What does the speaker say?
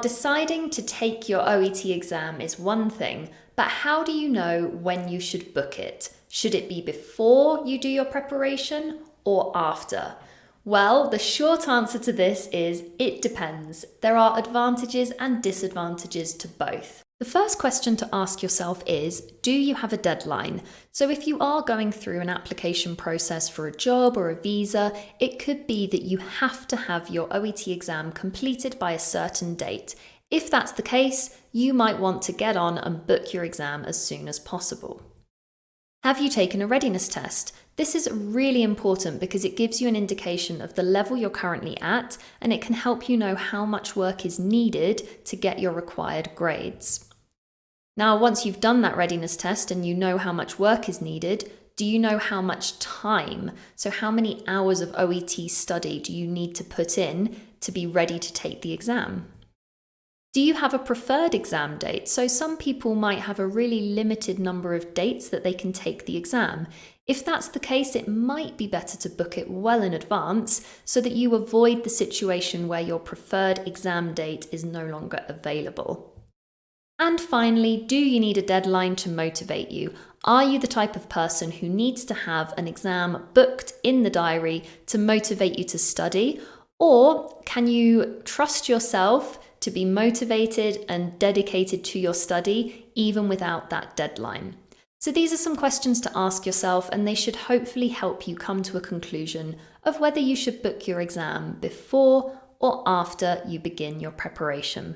Deciding to take your OET exam is one thing, but how do you know when you should book it? Should it be before you do your preparation or after? Well, the short answer to this is it depends. There are advantages and disadvantages to both. The first question to ask yourself is, do you have a deadline? So if you are going through an application process for a job or a visa, it could be that you have to have your OET exam completed by a certain date. If that's the case, you might want to get on and book your exam as soon as possible. Have you taken a readiness test? This is really important because it gives you an indication of the level you're currently at, and it can help you know how much work is needed to get your required grades. Now, once you've done that readiness test and you know how much work is needed, do you know how much time? So how many hours of OET study do you need to put in to be ready to take the exam? Do you have a preferred exam date? So some people might have a really limited number of dates that they can take the exam. If that's the case, it might be better to book it well in advance so that you avoid the situation where your preferred exam date is no longer available. And finally, do you need a deadline to motivate you? Are you the type of person who needs to have an exam booked in the diary to motivate you to study? Or can you trust yourself to be motivated and dedicated to your study even without that deadline? So these are some questions to ask yourself, and they should hopefully help you come to a conclusion of whether you should book your exam before or after you begin your preparation.